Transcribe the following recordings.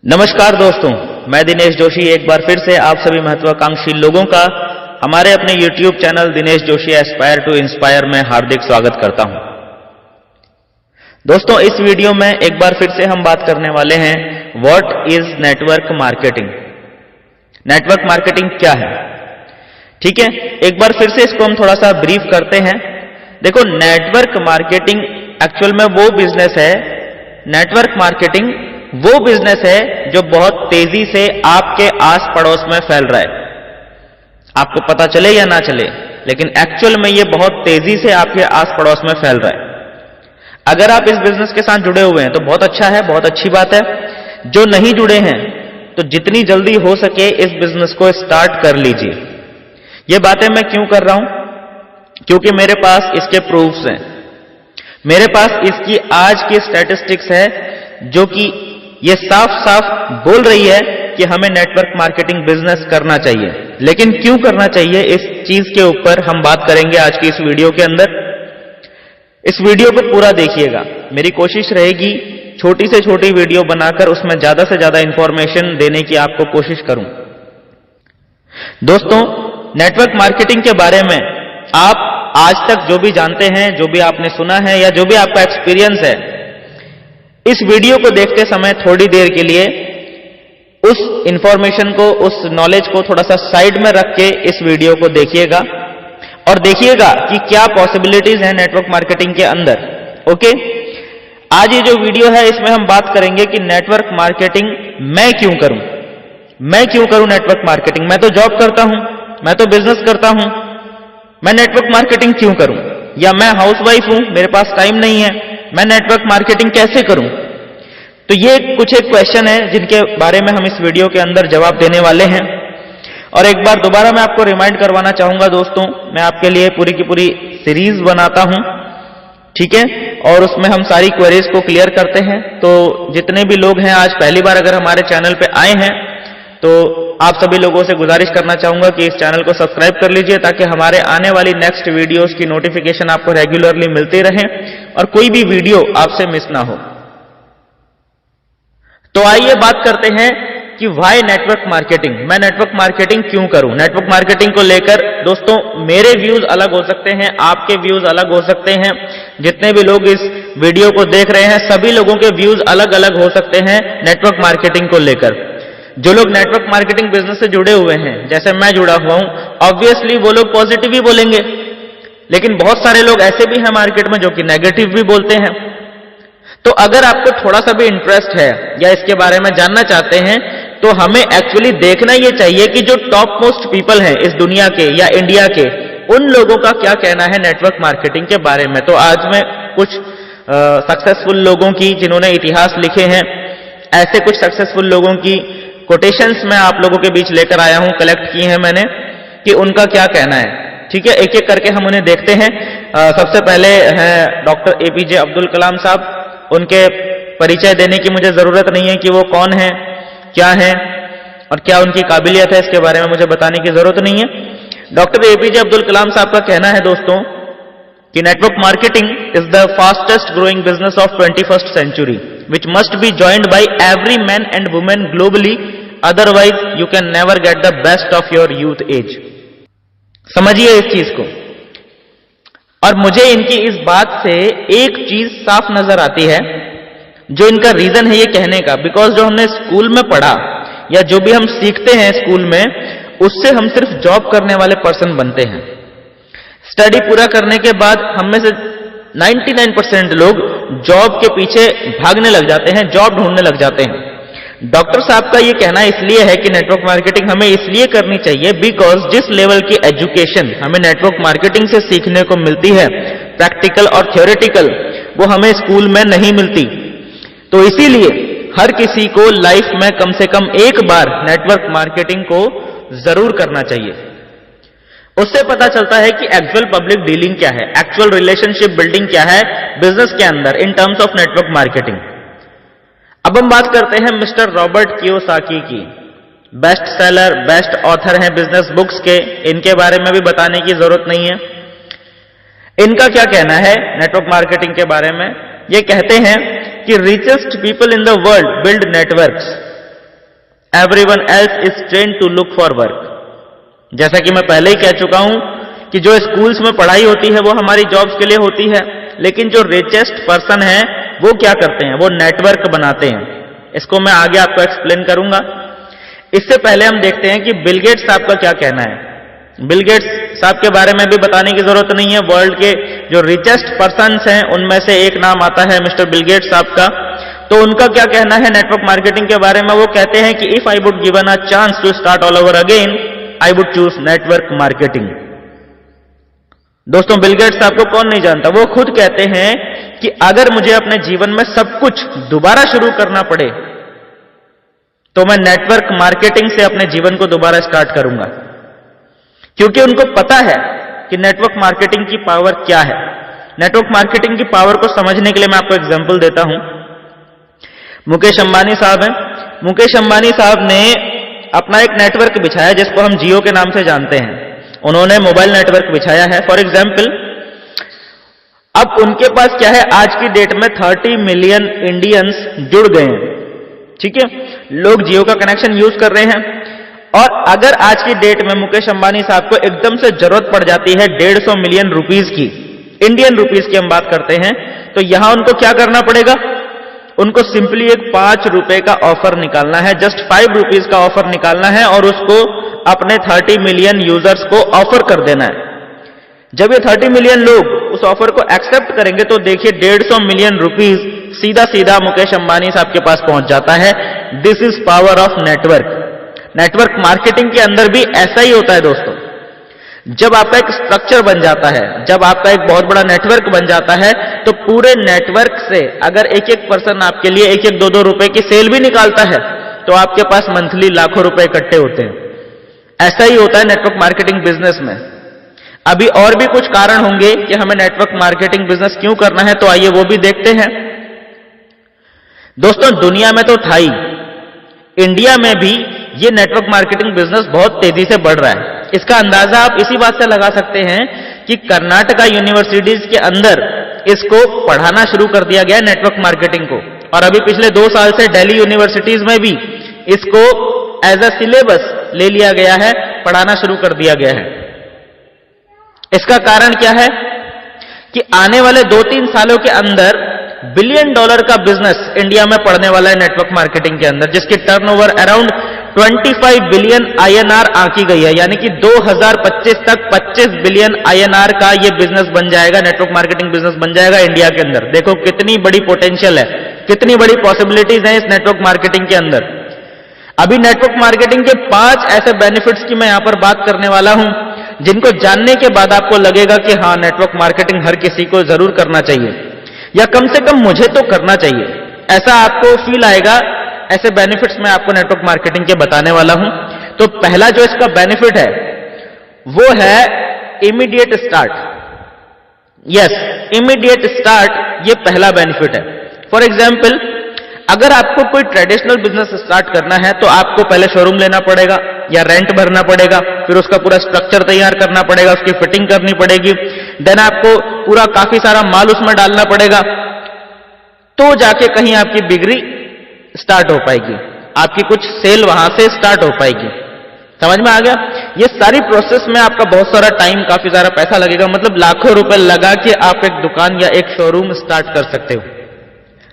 नमस्कार दोस्तों, मैं दिनेश जोशी एक बार फिर से आप सभी महत्वाकांक्षी लोगों का हमारे अपने YouTube channel Dinesh Joshi aspire to inspire में हार्दिक स्वागत करता हूं। दोस्तों, इस वीडियो में एक बार फिर से हम बात करने वाले हैं what is network marketing. Network marketing क्या है? ठीक है, एक बार फिर से इसको हम थोड़ा सा ब्रीफ करते हैं। देखो, नेटवर्क मार्केटिंग एक्चुअल में वो बिजनेस है, नेटवर्क मार्केटिंग वो बिजनेस है जो बहुत तेजी से आपके आस पड़ोस में फैल रहा है। आपको पता चले या ना चले, लेकिन एक्चुअल में ये बहुत तेजी से आपके आस पड़ोस में फैल रहा है। अगर आप इस बिजनेस के साथ जुड़े हुए हैं तो बहुत अच्छा है, बहुत अच्छी बात है। जो नहीं जुड़े हैं तो जितनी जल्दी हो सके इस बिजनेस को स्टार्ट कर लीजिए। ये बातें मैं क्यों कर रहा हूं? क्योंकि मेरे पास इसके प्रूफ्स हैं। मेरे पास इसकी आज की स्टैटिस्टिक्स है जो कि ये साफ साफ बोल रही है कि हमें नेटवर्क मार्केटिंग बिजनेस करना चाहिए। लेकिन क्यों करना चाहिए, इस चीज के ऊपर हम बात करेंगे आज की इस वीडियो के अंदर। इस वीडियो को पूरा देखिएगा। मेरी कोशिश रहेगी छोटी से छोटी वीडियो बनाकर उसमें ज्यादा से ज्यादा इंफॉर्मेशन देने की आपको कोशिश करूं। दोस्तों, नेटवर्क मार्केटिंग के बारे में आप आज तक जो भी जानते हैं, जो भी आपने सुना है या जो भी आपका एक्सपीरियंस है, इस वीडियो को देखते समय थोड़ी देर के लिए उस इंफॉर्मेशन को, उस नॉलेज को थोड़ा सा साइड में रख के इस वीडियो को देखिएगा और देखिएगा कि क्या पॉसिबिलिटीज हैं नेटवर्क मार्केटिंग के अंदर। ओके, आज ये जो वीडियो है इसमें हम बात करेंगे कि नेटवर्क मार्केटिंग मैं क्यों करूं। मैं क्यों करूं नेटवर्क मार्केटिंग? मैं तो जॉब करता हूं, मैं तो बिजनेस करता हूं, मैं नेटवर्क मार्केटिंग क्यों करूं? या मैं हाउसवाइफ हूं, मेरे पास टाइम नहीं है, मैं नेटवर्क मार्केटिंग कैसे करूं? तो ये कुछ एक क्वेश्चन है जिनके बारे में हम इस वीडियो के अंदर जवाब देने वाले हैं। और एक बार दोबारा मैं आपको रिमाइंड करवाना चाहूंगा दोस्तों, मैं आपके लिए पूरी की पूरी सीरीज बनाता हूं, ठीक है, और उसमें हम सारी क्वेरीज को क्लियर करते हैं। तो जितने भी लोग हैं आज पहली बार अगर हमारे चैनल पे आए हैं तो आप सभी लोगों से गुजारिश करना चाहूंगा कि इस चैनल को सब्सक्राइब कर लीजिए ताकि हमारे आने वाली नेक्स्ट वीडियोस की नोटिफिकेशन आपको रेगुलरली मिलती रहे और कोई भी वीडियो आपसे मिस ना हो। तो आइए बात करते हैं कि व्हाई नेटवर्क मार्केटिंग। मैं नेटवर्क मार्केटिंग क्यों करूं? नेटवर्क मार्केटिंग को लेकर दोस्तों मेरे व्यूज अलग हो सकते हैं, आपके व्यूज अलग हो सकते हैं। जितने भी लोग इस वीडियो को देख रहे हैं सभी लोगों के व्यूज अलग अलग हो सकते हैं नेटवर्क मार्केटिंग को लेकर। जो लोग नेटवर्क मार्केटिंग बिजनेस से जुड़े हुए हैं, जैसे मैं जुड़ा हुआ हूं, ऑब्वियसली वो लोग पॉजिटिव ही बोलेंगे, लेकिन बहुत सारे लोग ऐसे भी हैं मार्केट में जो कि नेगेटिव भी बोलते हैं। तो अगर आपको थोड़ा सा भी इंटरेस्ट है या इसके बारे में जानना चाहते हैं तो हमें एक्चुअली देखना यह चाहिए कि जो टॉप मोस्ट पीपल हैं इस दुनिया के या इंडिया के, उन लोगों का क्या कहना है नेटवर्क मार्केटिंग के बारे में। तो आज मैं कुछ सक्सेसफुल लोगों की, जिन्होंने इतिहास लिखे हैं, ऐसे कुछ सक्सेसफुल लोगों की कोटेशंस मैं आप लोगों के बीच लेकर आया हूं, कलेक्ट की हैं मैंने, कि उनका क्या कहना है। ठीक है, एक एक करके हम उन्हें देखते हैं। सबसे पहले हैं डॉक्टर एपीजे अब्दुल कलाम साहब। उनके परिचय देने की मुझे जरूरत नहीं है कि वो कौन है, क्या है और क्या उनकी काबिलियत है, इसके बारे में मुझे बताने की जरूरत नहीं है। डॉक्टर एपीजे अब्दुल कलाम साहब का कहना है दोस्तों कि network marketing is the fastest growing business of 21st century which must be joined by every man and woman globally, otherwise you can never get the best of your youth age। समझिए इस चीज को। और मुझे इनकी इस बात से एक चीज साफ नजर आती है, जो इनका रीजन है ये कहने का, बिकॉज जो हमने स्कूल में पढ़ा या जो भी हम सीखते हैं स्कूल में, उससे हम सिर्फ जॉब करने वाले पर्सन बनते हैं। स्टडी पूरा करने के बाद हम में से 99% लोग जॉब के पीछे भागने लग जाते हैं, जॉब ढूंढने लग जाते हैं। डॉक्टर साहब का ये कहना इसलिए है कि नेटवर्क मार्केटिंग हमें इसलिए करनी चाहिए बिकॉज जिस लेवल की एजुकेशन हमें नेटवर्क मार्केटिंग से सीखने को मिलती है, प्रैक्टिकल और थ्योरेटिकल, वो हमें स्कूल में नहीं मिलती। तो इसीलिए हर किसी को लाइफ में कम से कम एक बार नेटवर्क मार्केटिंग को जरूर करना चाहिए। उससे पता चलता है कि एक्चुअल पब्लिक डीलिंग क्या है, एक्चुअल रिलेशनशिप बिल्डिंग क्या है बिजनेस के अंदर in terms of network marketing. अब हम बात करते हैं मिस्टर रॉबर्ट कियोसाकी की। बेस्ट सेलर, बेस्ट ऑथर हैं बिजनेस बुक्स के, इनके बारे में भी बताने की जरूरत नहीं है। इनका क्या कहना है नेटवर्क मार्केटिंग के बारे में? ये कहते हैं कि richest people in the world build networks everyone else is trained to look for work. जैसा कि मैं पहले ही कह चुका हूं कि जो स्कूल्स में पढ़ाई होती है वो हमारी जॉब्स के लिए होती है, लेकिन जो रिचेस्ट पर्सन है वो क्या करते हैं, वो नेटवर्क बनाते हैं। इसको मैं आगे आपको एक्सप्लेन करूंगा। इससे पहले हम देखते हैं कि बिल गेट्स साहब का क्या कहना है। बिल गेट्स साहब के बारे में भी बताने की जरूरत नहीं है। वर्ल्ड के जो रिचेस्ट पर्सन्स हैं उनमें से एक नाम आता है मिस्टर बिल गेट्स साहब का। तो उनका क्या कहना है नेटवर्क मार्केटिंग के बारे में? वो कहते हैं कि if I would given a chance to start all over again I would choose network marketing. दोस्तों, बिल गेट्स साहब को कौन नहीं जानता। वो खुद कहते हैं कि अगर मुझे अपने जीवन में सब कुछ दोबारा शुरू करना पड़े तो मैं नेटवर्क मार्केटिंग से अपने जीवन को दोबारा स्टार्ट करूंगा, क्योंकि उनको पता है कि नेटवर्क मार्केटिंग की पावर क्या है। नेटवर्क मार्केटिंग की पावर को समझने के लिए मैं आपको एग्जांपल देता हूं। मुकेश अंबानी साहब हैं। मुकेश अंबानी साहब ने अपना एक नेटवर्क बिछाया जिसको हम जियो के नाम से जानते हैं। उन्होंने मोबाइल नेटवर्क बिछाया है फॉर एग्जाम्पल। अब उनके पास क्या है, आज की डेट में 30 मिलियन इंडियंस जुड़ गए हैं। ठीक है, लोग जियो का कनेक्शन यूज कर रहे हैं। और अगर आज की डेट में मुकेश अंबानी साहब को एकदम से जरूरत पड़ जाती है 150 मिलियन रुपीस की, इंडियन रुपीस की हम बात करते हैं, तो यहां उनको क्या करना पड़ेगा? उनको सिंपली एक 5 रुपए का ऑफर निकालना है, जस्ट 5 रुपीज का ऑफर निकालना है और उसको अपने 30 मिलियन यूजर्स को ऑफर कर देना है। जब ये 30 मिलियन लोग उस ऑफर को एक्सेप्ट करेंगे तो देखिए 150 मिलियन रुपीस सीधा सीधा मुकेश अंबानी साहब के पास पहुंच जाता है। This is power of network. Network marketing के अंदर भी ऐसा ही होता है दोस्तों। जब आपका एक स्ट्रक्चर बन जाता है, जब आपका एक बहुत बड़ा नेटवर्क बन जाता है, तो पूरे नेटवर्क से अगर एक एक पर्सन आपके लिए 1-1, 2-2 रुपए की सेल भी निकालता है तो आपके पास मंथली लाखों रुपए इकट्ठे होते हैं। ऐसा ही होता है नेटवर्क मार्केटिंग बिजनेस में। अभी और भी कुछ कारण होंगे कि हमें नेटवर्क मार्केटिंग बिजनेस क्यों करना है, तो आइए वो भी देखते हैं। दोस्तों, दुनिया में तो था ही, इंडिया में भी ये नेटवर्क मार्केटिंग बिजनेस बहुत तेजी से बढ़ रहा है। इसका अंदाजा आप इसी बात से लगा सकते हैं कि कर्नाटका यूनिवर्सिटीज के अंदर इसको पढ़ाना शुरू कर दिया गया है नेटवर्क मार्केटिंग को, और अभी पिछले 2 साल से दिल्ली यूनिवर्सिटीज में भी इसको एज अ सिलेबस ले लिया गया है, पढ़ाना शुरू कर दिया गया है। इसका कारण क्या है कि आने वाले 2-3 सालों के अंदर $1 बिलियन का बिजनेस इंडिया में पड़ने वाला है नेटवर्क मार्केटिंग के अंदर, जिसकी टर्नओवर अराउंड 25 बिलियन INR आंकी गई है। यानी कि 2025 तक 25 बिलियन INR का ये बिजनेस बन जाएगा, नेटवर्क मार्केटिंग बिजनेस बन जाएगा इंडिया के अंदर। देखो कितनी बड़ी पोटेंशियल है, कितनी बड़ी पॉसिबिलिटीज हैं इस नेटवर्क मार्केटिंग के अंदर। अभी नेटवर्क मार्केटिंग के 5 ऐसे बेनिफिट्स की मैं यहां पर बात करने वाला हूं, जिनको जानने के बाद आपको लगेगा कि हां, नेटवर्क मार्केटिंग हर किसी को जरूर करना चाहिए, या कम से कम मुझे तो करना चाहिए, ऐसा आपको फील आएगा। ऐसे बेनिफिट्स मैं आपको नेटवर्क मार्केटिंग के बताने वाला हूं। तो पहला जो इसका बेनिफिट है वो है immediate start. Yes, immediate start ये पहला बेनिफिट है। फॉर एग्जाम्पल, अगर आपको कोई ट्रेडिशनल बिजनेस स्टार्ट करना है तो आपको पहले शोरूम लेना पड़ेगा या रेंट भरना पड़ेगा, फिर उसका पूरा स्ट्रक्चर तैयार करना पड़ेगा, उसकी फिटिंग करनी पड़ेगी, देन आपको पूरा काफी सारा माल उसमें डालना पड़ेगा, तो जाके कहीं आपकी बिक्री स्टार्ट हो पाएगी, आपकी कुछ सेल वहां से स्टार्ट हो पाएगी। समझ में आ गया? ये सारी प्रोसेस में आपका बहुत सारा टाइम, काफी सारा पैसा लगेगा, मतलब लाखों रुपए लगा के आप एक दुकान या एक शोरूम स्टार्ट कर सकते हो।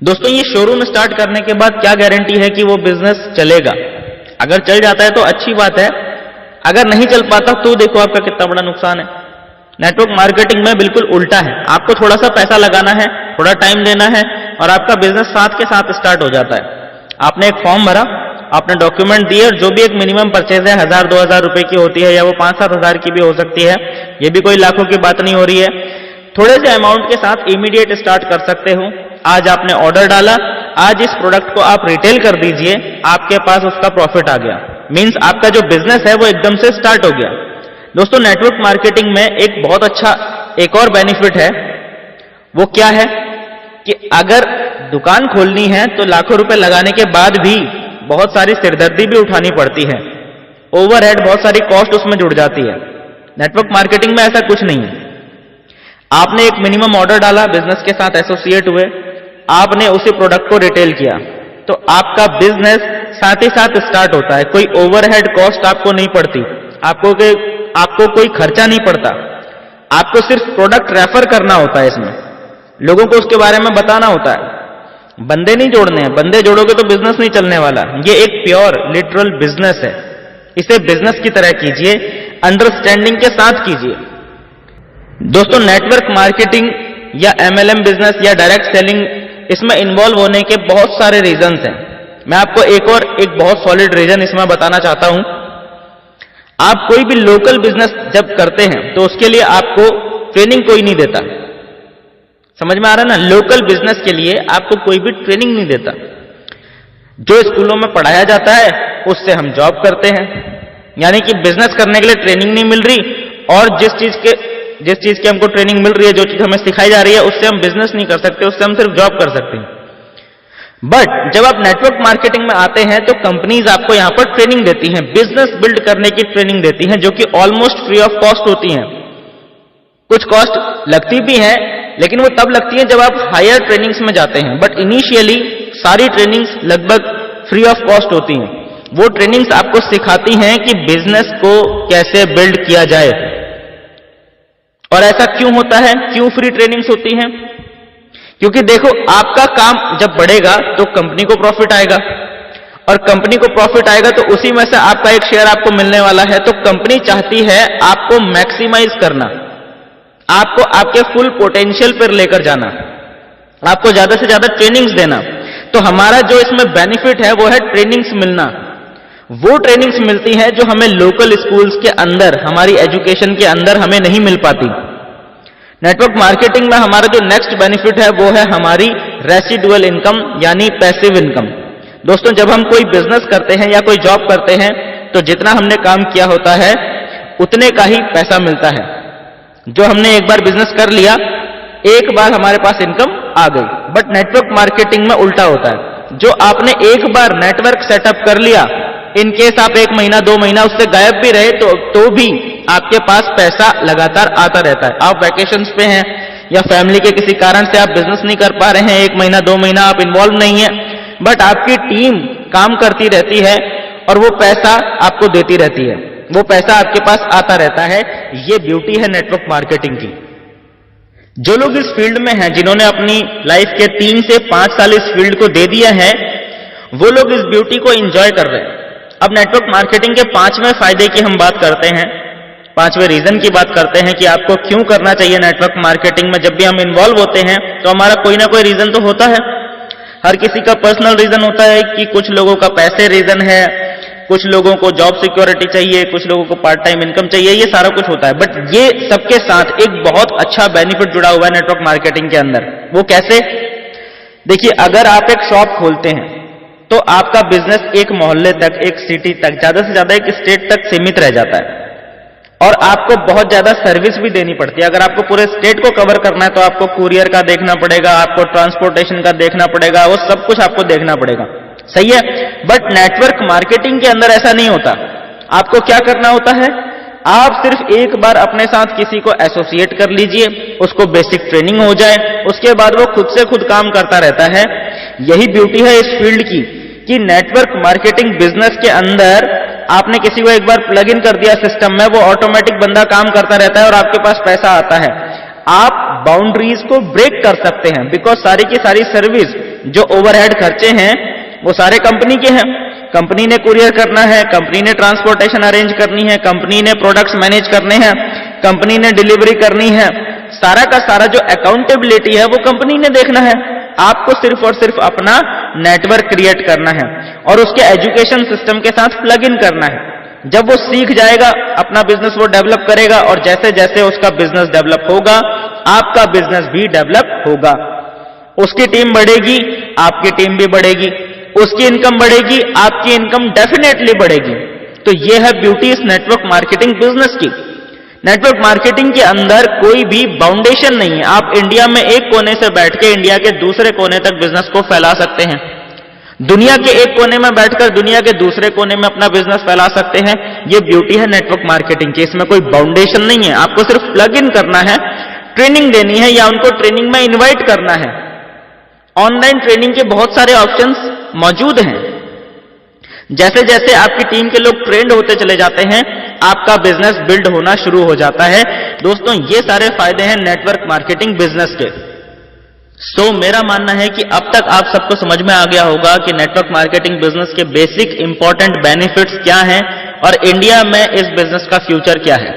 दोस्तों, ये शोरूम स्टार्ट करने के बाद क्या गारंटी है कि वो बिजनेस चलेगा? अगर चल जाता है तो अच्छी बात है, अगर नहीं चल पाता तो देखो आपका कितना बड़ा नुकसान है। नेटवर्क मार्केटिंग में बिल्कुल उल्टा है, आपको थोड़ा सा पैसा लगाना है, थोड़ा टाइम देना है और आपका बिजनेस साथ के साथ स्टार्ट हो जाता है। आपने एक फॉर्म भरा, आपने डॉक्यूमेंट दिए, और जो भी एक मिनिमम परचेज है 1000-2000 रुपए की होती है, या वो 5-7 हजार की भी हो सकती है, ये भी कोई लाखों की बात नहीं हो रही है। थोड़े से अमाउंट के साथ इमीडिएट स्टार्ट कर सकते हो। आज आपने ऑर्डर डाला, आज इस प्रोडक्ट को आप रिटेल कर दीजिए, आपके पास उसका प्रॉफिट आ गया, मींस आपका जो बिजनेस है वो एकदम से स्टार्ट हो गया। दोस्तों, नेटवर्क मार्केटिंग में एक बहुत अच्छा एक और बेनिफिट है, वो क्या है कि अगर दुकान खोलनी है तो लाखों रुपए लगाने के बाद भी बहुत सारी सिरदर्दी भी उठानी पड़ती है, ओवरहेड, बहुत सारी कॉस्ट उसमें जुड़ जाती है। नेटवर्क मार्केटिंग में ऐसा कुछ नहीं है। आपने एक मिनिमम ऑर्डर डाला, बिजनेस के साथ एसोसिएट हुए, आपने उसी प्रोडक्ट को रिटेल किया, तो आपका बिजनेस साथ ही साथ स्टार्ट होता है। कोई ओवरहेड कॉस्ट आपको नहीं पड़ती, आपको कोई खर्चा नहीं पड़ता, आपको सिर्फ प्रोडक्ट रेफर करना होता है, इसमें लोगों को उसके बारे में बताना होता है, बंदे नहीं जोड़ने हैं। बंदे जोड़ोगे तो बिजनेस नहीं चलने वाला। ये एक प्योर लिटरल बिजनेस है, इसे बिजनेस की तरह कीजिए, अंडरस्टैंडिंग के साथ कीजिए। दोस्तों, नेटवर्क मार्केटिंग या MLM बिजनेस या डायरेक्ट सेलिंग, इसमें इन्वॉल्व होने के बहुत सारे रीजंस हैं। मैं आपको एक बहुत सॉलिड रीजन इसमें बताना चाहता हूं। आप कोई भी लोकल बिजनेस जब करते हैं तो उसके लिए आपको ट्रेनिंग कोई नहीं देता। समझ में आ रहा है ना? लोकल बिजनेस के लिए आपको कोई भी ट्रेनिंग नहीं देता। जो स्कूलों में पढ़ाया जाता है उससे हम जॉब करते हैं, यानी कि बिजनेस करने के लिए ट्रेनिंग नहीं मिल रही, और जिस चीज की हमको ट्रेनिंग मिल रही है, जो चीज हमें सिखाई जा रही है, उससे हम बिजनेस नहीं कर सकते, उससे हम सिर्फ जॉब कर सकते हैं। बट जब आप नेटवर्क मार्केटिंग में आते हैं तो कंपनीज आपको यहां पर ट्रेनिंग देती हैं, बिजनेस बिल्ड करने की ट्रेनिंग देती हैं, जो कि ऑलमोस्ट फ्री ऑफ कॉस्ट होती हैं। कुछ कॉस्ट लगती भी है, लेकिन वो तब लगती है जब आप हायर ट्रेनिंग्स में जाते हैं। बट इनिशियली सारी ट्रेनिंग्स लगभग फ्री ऑफ कॉस्ट होती हैं। वो ट्रेनिंग्स आपको सिखाती हैं कि बिजनेस को कैसे बिल्ड किया जाए। और ऐसा क्यों होता है, क्यों फ्री ट्रेनिंग्स होती हैं? क्योंकि देखो, आपका काम जब बढ़ेगा तो कंपनी को प्रॉफिट आएगा, और कंपनी को प्रॉफिट आएगा तो उसी में से आपका एक शेयर आपको मिलने वाला है। तो कंपनी चाहती है आपको मैक्सिमाइज करना, आपको आपके फुल पोटेंशियल पर लेकर जाना, आपको ज्यादा से ज्यादा ट्रेनिंग्स देना। तो हमारा जो इसमें बेनिफिट है वो है ट्रेनिंग्स मिलना। वो ट्रेनिंग्स मिलती है जो हमें लोकल स्कूल्स के अंदर, हमारी एजुकेशन के अंदर हमें नहीं मिल पाती। नेटवर्क मार्केटिंग में हमारा जो नेक्स्ट बेनिफिट है वो है हमारी रेसिडुअल इनकम, यानी पैसिव इनकम। दोस्तों, जब हम कोई बिजनेस करते हैं या कोई जॉब करते हैं तो जितना हमने काम किया होता है उतने का ही पैसा मिलता है। जो हमने एक बार बिजनेस कर लिया, एक बार हमारे पास इनकम आ गई। बट नेटवर्क मार्केटिंग में उल्टा होता है। जो आपने एक बार नेटवर्क सेटअप कर लिया, इन केस आप 1 महीना 2 महीना उससे गायब भी रहे तो भी आपके पास पैसा लगातार आता रहता है। आप वैकेशंस पे हैं या फैमिली के किसी कारण से आप बिजनेस नहीं कर पा रहे हैं, 1 महीना 2 महीना आप इन्वॉल्व नहीं है, बट आपकी टीम काम करती रहती है और वो पैसा आपको देती रहती है, वो पैसा आपके पास आता रहता है। ये ब्यूटी है नेटवर्क मार्केटिंग की। जो लोग इस फील्ड में हैं, जिन्होंने अपनी लाइफ के 3 से 5 साल इस फील्ड को दे दिया है, वो लोग इस ब्यूटी को एंजॉय कर रहे हैं। अब नेटवर्क मार्केटिंग के 5वें फायदे की हम बात करते हैं, 5वें रीजन की बात करते हैं कि आपको क्यों करना चाहिए नेटवर्क मार्केटिंग में। जब भी हम इन्वॉल्व होते हैं तो हमारा कोई ना कोई रीजन तो होता है। हर किसी का पर्सनल रीजन होता है, कि कुछ लोगों का पैसे रीजन है, कुछ लोगों को जॉब सिक्योरिटी चाहिए, कुछ लोगों को पार्ट टाइम इनकम चाहिए, ये सारा कुछ होता है। बट ये सबके साथ एक बहुत अच्छा बेनिफिट जुड़ा हुआ है नेटवर्क मार्केटिंग के अंदर। वो कैसे? देखिए, अगर आप एक शॉप खोलते हैं तो आपका बिजनेस एक मोहल्ले तक, एक सिटी तक, ज्यादा से ज्यादा एक स्टेट तक सीमित रह जाता है, और आपको बहुत ज्यादा सर्विस भी देनी पड़ती है। अगर आपको पूरे स्टेट को कवर करना है तो आपको कुरियर का देखना पड़ेगा, आपको ट्रांसपोर्टेशन का देखना पड़ेगा, वो सब कुछ आपको देखना पड़ेगा। सही है? बट नेटवर्क मार्केटिंग के अंदर ऐसा नहीं होता। आपको क्या करना होता है? आप सिर्फ एक बार अपने साथ किसी को एसोसिएट कर लीजिए, उसको बेसिक ट्रेनिंग हो जाए, उसके बाद वो खुद से खुद काम करता रहता है। यही ब्यूटी है इस फील्ड की, कि नेटवर्क मार्केटिंग बिजनेस के अंदर आपने किसी को एक बार प्लग इन कर दिया सिस्टम में, वो ऑटोमेटिक बंदा काम करता रहता है और आपके पास पैसा आता है। आप बाउंड्रीज को ब्रेक कर सकते हैं, बिकॉज सारी की सारी सर्विस, जो ओवरहेड खर्चे हैं, वो सारे कंपनी के हैं। कंपनी ने कुरियर करना है, कंपनी ने ट्रांसपोर्टेशन अरेंज करनी है, कंपनी ने प्रोडक्ट्स मैनेज करने हैं, कंपनी ने डिलीवरी करनी है। सारा का सारा जो अकाउंटेबिलिटी है वो कंपनी ने देखना है। आपको सिर्फ और सिर्फ अपना नेटवर्क क्रिएट करना है और उसके एजुकेशन सिस्टम के साथ प्लग इन करना है। जब वो सीख जाएगा, अपना बिजनेस वो डेवलप करेगा, और जैसे जैसे उसका बिजनेस डेवलप होगा, आपका बिजनेस भी डेवलप होगा। उसकी टीम बढ़ेगी, आपकी टीम भी बढ़ेगी, उसकी इनकम बढ़ेगी, आपकी इनकम डेफिनेटली बढ़ेगी। तो ये है ब्यूटी इस नेटवर्क मार्केटिंग बिजनेस की। नेटवर्क मार्केटिंग के अंदर कोई भी बाउंडेशन नहीं है। आप इंडिया में एक कोने से बैठ के इंडिया के दूसरे कोने तक बिजनेस को फैला सकते हैं। दुनिया के एक कोने में बैठकर दुनिया के दूसरे कोने में अपना बिजनेस फैला सकते हैं। ये ब्यूटी है नेटवर्क मार्केटिंग की। इसमें कोई बाउंडेशन नहीं है। आपको सिर्फ प्लग इन करना है, ट्रेनिंग देनी है या उनको ट्रेनिंग में इन्वाइट करना है। ऑनलाइन ट्रेनिंग के बहुत सारे ऑप्शंस मौजूद हैं। जैसे जैसे आपकी टीम के लोग ट्रेंड होते चले जाते हैं, आपका बिजनेस बिल्ड होना शुरू हो जाता है। दोस्तों, ये सारे फायदे हैं नेटवर्क मार्केटिंग बिजनेस के। मेरा मानना है कि अब तक आप सबको समझ में आ गया होगा कि नेटवर्क मार्केटिंग बिजनेस के बेसिक इंपॉर्टेंट बेनिफिट्स क्या हैं और इंडिया में इस बिजनेस का फ्यूचर क्या है।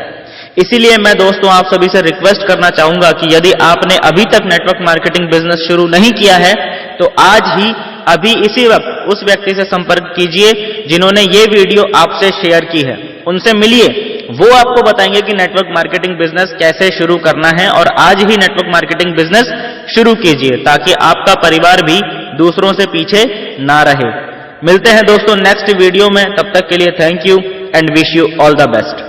इसीलिए मैं दोस्तों आप सभी से रिक्वेस्ट करना चाहूंगा कि यदि आपने अभी तक नेटवर्क मार्केटिंग बिजनेस शुरू नहीं किया है तो आज ही अभी इसी वक्त उस व्यक्ति से संपर्क कीजिए जिन्होंने ये वीडियो आपसे शेयर की है, उनसे मिलिए। वो आपको बताएंगे कि नेटवर्क मार्केटिंग बिजनेस कैसे शुरू करना है और आज ही नेटवर्क मार्केटिंग बिजनेस शुरू कीजिए ताकि आपका परिवार भी दूसरों से पीछे ना रहे। मिलते हैं दोस्तों नेक्स्ट वीडियो में, तब तक के लिए thank you and wish you all the best.